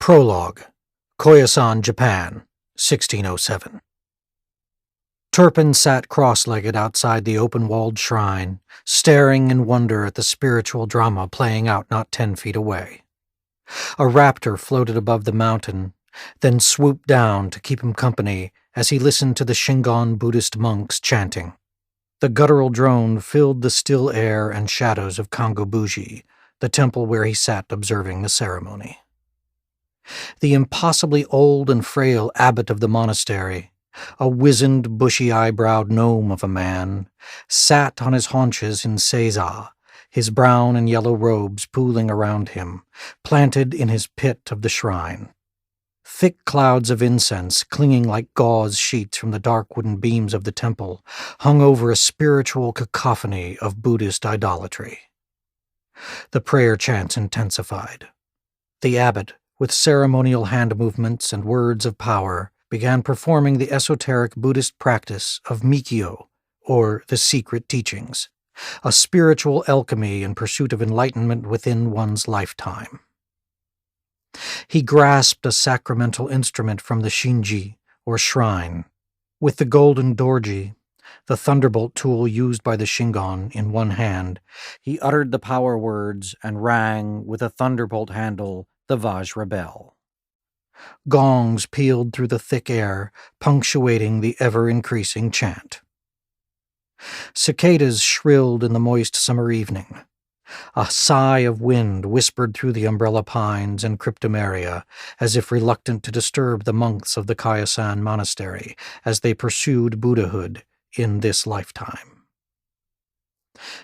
Prologue, Koyasan, Japan, 1607. Turpin sat cross-legged outside the open-walled shrine, staring in wonder at the spiritual drama playing out not 10 feet away. A raptor floated above the mountain, then swooped down to keep him company as he listened to the Shingon Buddhist monks chanting. The guttural drone filled the still air and shadows of Kangobuji, the temple where he sat observing the ceremony. The impossibly old and frail abbot of the monastery, a wizened, bushy-eyebrowed gnome of a man, sat on his haunches in seiza, his brown and yellow robes pooling around him, planted in his pit of the shrine. Thick clouds of incense, clinging like gauze sheets from the dark wooden beams of the temple, hung over a spiritual cacophony of Buddhist idolatry. The prayer chants intensified. The abbot, with ceremonial hand movements and words of power, began performing the esoteric Buddhist practice of Mikyo, or the secret teachings, a spiritual alchemy in pursuit of enlightenment within one's lifetime. He grasped a sacramental instrument from the shinji, or shrine, with the golden dorji, the thunderbolt tool used by the Shingon, in one hand. He uttered the power words and rang, with a thunderbolt handle, the Vajra bell. Gongs pealed through the thick air, punctuating the ever-increasing chant. Cicadas shrilled in the moist summer evening. A sigh of wind whispered through the umbrella pines and cryptomeria, as if reluctant to disturb the monks of the Koyasan monastery as they pursued Buddhahood in this lifetime.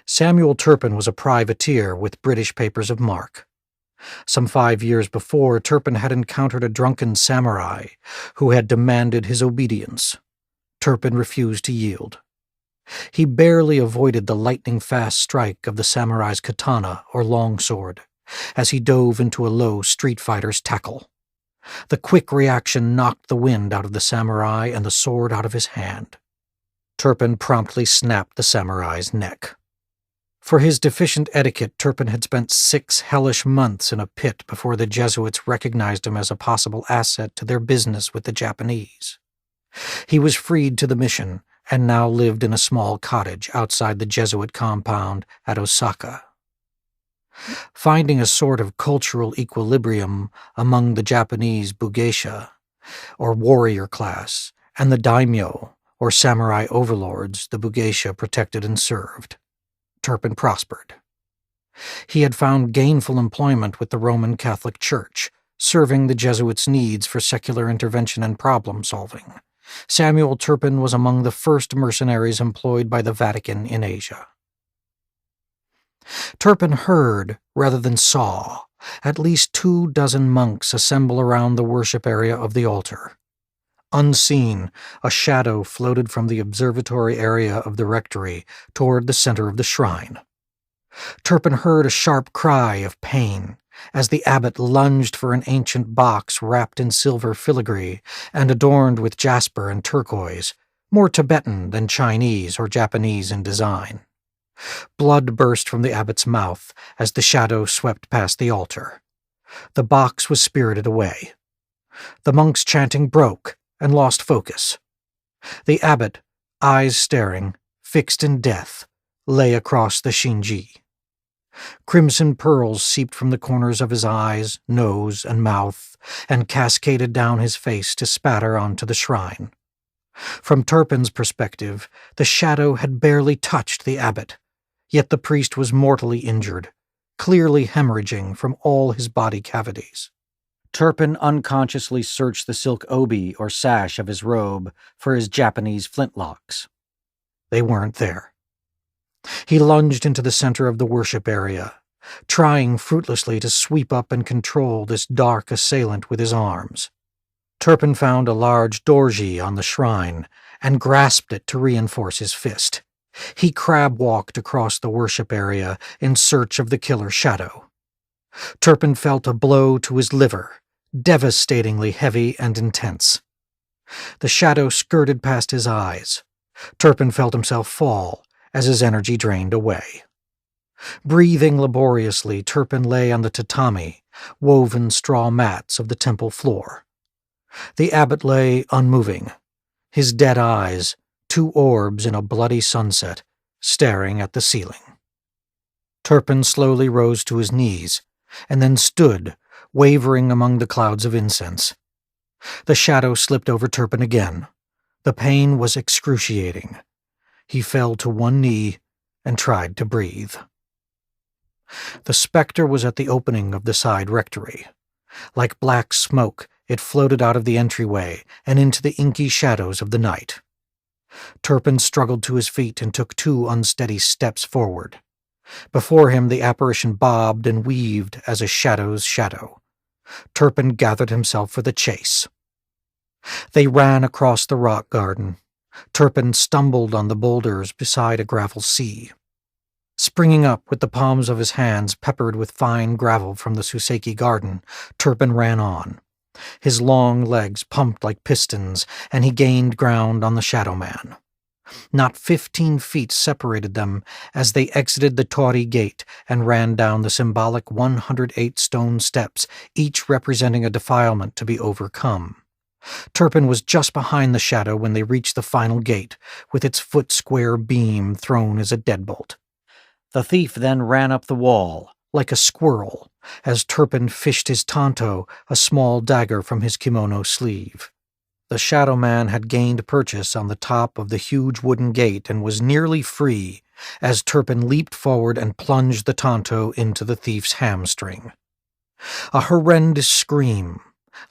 Samuel Turpin was a privateer with British papers of mark. Some 5 years before, Turpin had encountered a drunken samurai who had demanded his obedience. Turpin refused to yield. He barely avoided the lightning-fast strike of the samurai's katana or longsword as he dove into a low street fighter's tackle. The quick reaction knocked the wind out of the samurai and the sword out of his hand. Turpin promptly snapped the samurai's neck. For his deficient etiquette, Turpin had spent 6 hellish months in a pit before the Jesuits recognized him as a possible asset to their business with the Japanese. He was freed to the mission and now lived in a small cottage outside the Jesuit compound at Osaka. Finding a sort of cultural equilibrium among the Japanese bugeisha, or warrior class, and the daimyo, or samurai overlords the bugeisha protected and served, Turpin prospered. He had found gainful employment with the Roman Catholic Church, serving the Jesuits' needs for secular intervention and problem-solving. Samuel Turpin was among the first mercenaries employed by the Vatican in Asia. Turpin heard, rather than saw, at least 24 monks assemble around the worship area of the altar. Unseen, a shadow floated from the observatory area of the rectory toward the center of the shrine. Turpin heard a sharp cry of pain as the abbot lunged for an ancient box wrapped in silver filigree and adorned with jasper and turquoise, more Tibetan than Chinese or Japanese in design. Blood burst from the abbot's mouth as the shadow swept past the altar. The box was spirited away. The monks' chanting broke and lost focus. The abbot, eyes staring, fixed in death, lay across the shinji. Crimson pearls seeped from the corners of his eyes, nose, and mouth, and cascaded down his face to spatter onto the shrine. From Turpin's perspective, the shadow had barely touched the abbot, yet the priest was mortally injured, clearly hemorrhaging from all his body cavities. Turpin unconsciously searched the silk obi or sash of his robe for his Japanese flintlocks. They weren't there. He lunged into the center of the worship area, trying fruitlessly to sweep up and control this dark assailant with his arms. Turpin found a large dorji on the shrine and grasped it to reinforce his fist. He crab-walked across the worship area in search of the killer shadow. Turpin felt a blow to his liver, devastatingly heavy and intense. The shadow skirted past his eyes. Turpin felt himself fall as his energy drained away. Breathing laboriously, Turpin lay on the tatami, woven straw mats of the temple floor. The abbot lay unmoving, his dead eyes, two orbs in a bloody sunset, staring at the ceiling. Turpin slowly rose to his knees, and then stood, wavering among the clouds of incense. The shadow slipped over Turpin again. The pain was excruciating. He fell to one knee and tried to breathe. The spectre was at the opening of the side rectory. Like black smoke, it floated out of the entryway and into the inky shadows of the night. Turpin struggled to his feet and took 2 unsteady steps forward. Before him the apparition bobbed and weaved as a shadow's shadow. Turpin gathered himself for the chase. They ran across the rock garden. Turpin stumbled on the boulders beside a gravel sea. Springing up with the palms of his hands peppered with fine gravel from the Suseki garden, Turpin ran on. His long legs pumped like pistons, and he gained ground on the Shadow Man. Not 15 feet separated them as they exited the Tori gate and ran down the symbolic 108 stone steps, each representing a defilement to be overcome. Turpin was just behind the shadow when they reached the final gate, with its foot-square beam thrown as a deadbolt. The thief then ran up the wall, like a squirrel, as Turpin fished his tanto, a small dagger, from his kimono sleeve. The Shadow Man had gained purchase on the top of the huge wooden gate and was nearly free as Turpin leaped forward and plunged the tanto into the thief's hamstring. A horrendous scream,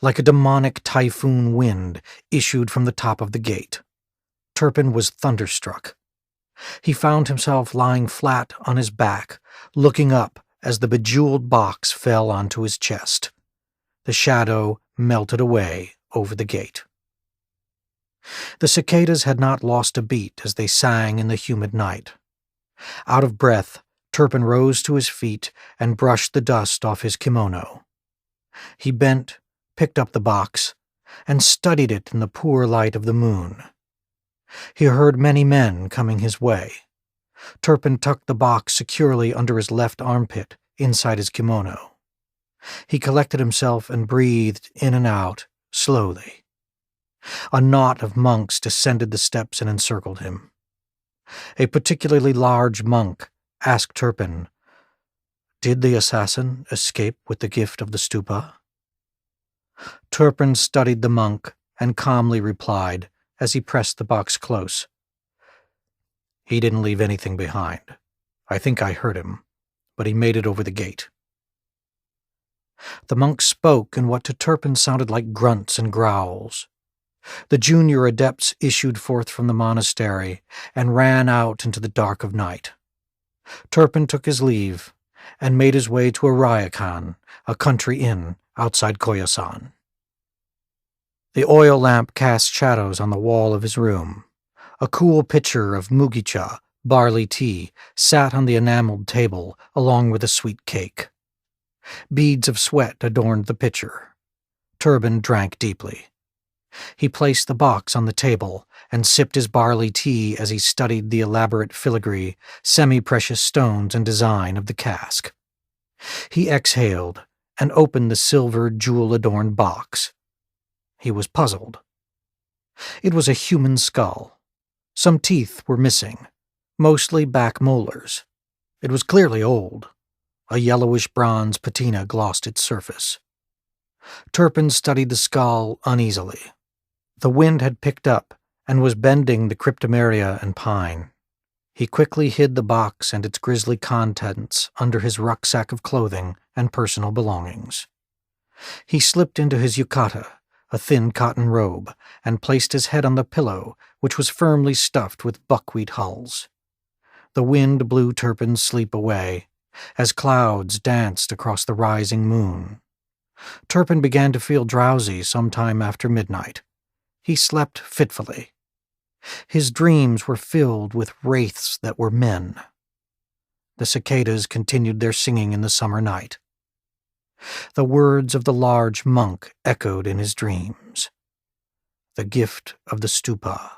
like a demonic typhoon wind, issued from the top of the gate. Turpin was thunderstruck. He found himself lying flat on his back, looking up as the bejeweled box fell onto his chest. The shadow melted away over the gate. The cicadas had not lost a beat as they sang in the humid night. Out of breath, Turpin rose to his feet and brushed the dust off his kimono. He bent, picked up the box, and studied it in the poor light of the moon. He heard many men coming his way. Turpin tucked the box securely under his left armpit, inside his kimono. He collected himself and breathed in and out, slowly. A knot of monks descended the steps and encircled him. A particularly large monk asked Turpin, "Did the assassin escape with the gift of the stupa?" Turpin studied the monk and calmly replied, as he pressed the box close, "He didn't leave anything behind. I think I heard him, but he made it over the gate." The monk spoke in what to Turpin sounded like grunts and growls. The junior adepts issued forth from the monastery and ran out into the dark of night. Turpin took his leave and made his way to a ryokan, a country inn outside Koyasan. The oil lamp cast shadows on the wall of his room. A cool pitcher of mugicha, barley tea, sat on the enameled table along with a sweet cake. Beads of sweat adorned the pitcher. Turpin drank deeply. He placed the box on the table and sipped his barley tea as he studied the elaborate filigree, semi-precious stones and design of the cask. He exhaled and opened the silver jewel-adorned box. He was puzzled. It was a human skull. Some teeth were missing, mostly back molars. It was clearly old. A yellowish bronze patina glossed its surface. Turpin studied the skull uneasily. The wind had picked up and was bending the cryptomeria and pine. He quickly hid the box and its grisly contents under his rucksack of clothing and personal belongings. He slipped into his yukata, a thin cotton robe, and placed his head on the pillow, which was firmly stuffed with buckwheat hulls. The wind blew Turpin's sleep away, as clouds danced across the rising moon. Turpin began to feel drowsy sometime after midnight. He slept fitfully. His dreams were filled with wraiths that were men. The cicadas continued their singing in the summer night. The words of the large monk echoed in his dreams. The gift of the stupa.